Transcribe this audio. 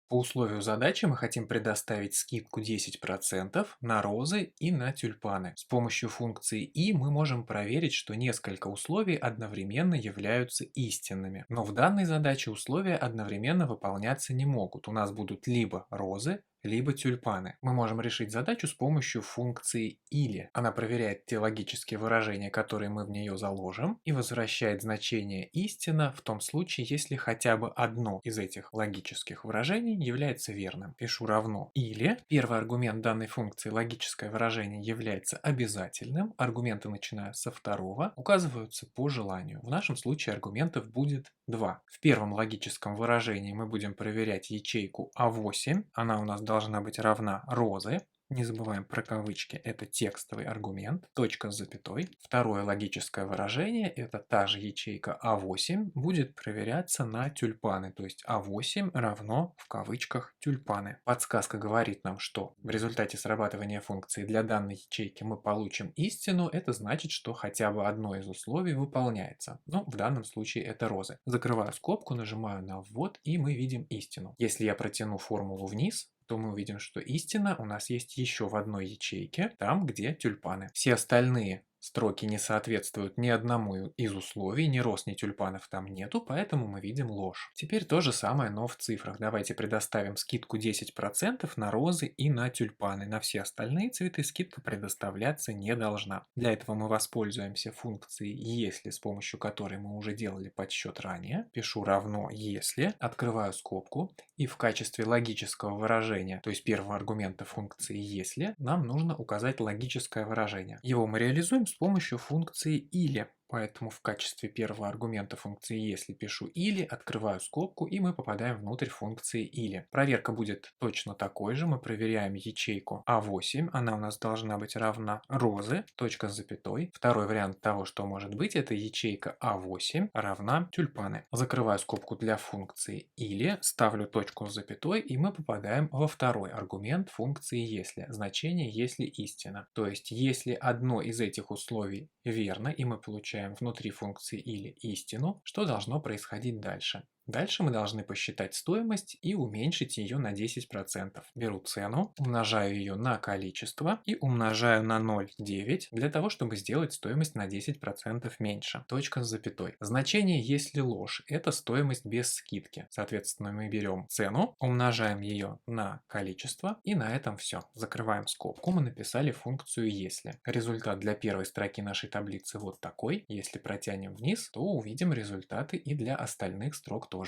По условию задачи мы хотим предоставить скидку 10% на розы и на тюльпаны. С помощью функции «и» мы можем проверить, что несколько условий одновременно являются истинными. Но в данной задаче условия одновременно выполняться не могут. У нас будут либо розы, либо тюльпаны. Мы можем решить задачу с помощью функции «или». Она проверяет те логические выражения, которые мы в нее заложим, и возвращает значение «истина» в том случае, если хотя бы одно из этих логических выражений является верным. Пишу равно «или». Первый аргумент данной функции логическое выражение является обязательным. Аргументы, начиная со второго, указываются по желанию. В нашем случае аргументов будет два. В первом логическом выражении мы будем проверять ячейку А8. Она у нас должна быть равна розы. Не забываем про кавычки, это текстовый аргумент, точка с запятой. Второе логическое выражение, это та же ячейка А8, будет проверяться на тюльпаны, то есть А8 равно в кавычках тюльпаны. Подсказка говорит нам, что в результате срабатывания функции для данной ячейки мы получим истину, это значит, что хотя бы одно из условий выполняется. Ну, в данном случае это розы. Закрываю скобку, нажимаю на ввод, и мы видим истину. Если я протяну формулу вниз, то мы увидим, что истина у нас есть еще в одной ячейке, там, где тюльпаны. Все остальные строки не соответствуют ни одному из условий, ни роз, ни тюльпанов там нету, поэтому мы видим ложь. Теперь то же самое, но в цифрах. Давайте предоставим скидку 10% на розы и на тюльпаны. На все остальные цветы скидка предоставляться не должна. Для этого мы воспользуемся функцией «если», с помощью которой мы уже делали подсчет ранее. Пишу равно «если», открываю скобку, и в качестве логического выражения, то есть первого аргумента функции «если», нам нужно указать логическое выражение. Его мы реализуем с помощью функции «или». Поэтому в качестве первого аргумента функции «если» пишу «или», открываю скобку, и мы попадаем внутрь функции «или». Проверка будет точно такой же. Мы проверяем ячейку А8. Она у нас должна быть равна розы, точка с запятой. Второй вариант того, что может быть, это ячейка А8 равна тюльпаны. Закрываю скобку для функции «или», ставлю точку с запятой, и мы попадаем во второй аргумент функции «если». Значение «если» истина. То есть, если одно из этих условий верно, и мы получаем внутри функции «или» истину, что должно происходить дальше? Дальше мы должны посчитать стоимость и уменьшить ее на 10%. Беру цену, умножаю ее на количество и умножаю на 0,9 для того, чтобы сделать стоимость на 10% меньше. Точка с запятой. Значение «если ложь» – это стоимость без скидки. Соответственно, мы берем цену, умножаем ее на количество, и на этом все. Закрываем скобку, мы написали функцию «если». Результат для первой строки нашей таблицы вот такой. Если протянем вниз, то увидим результаты и для остальных строк тоже.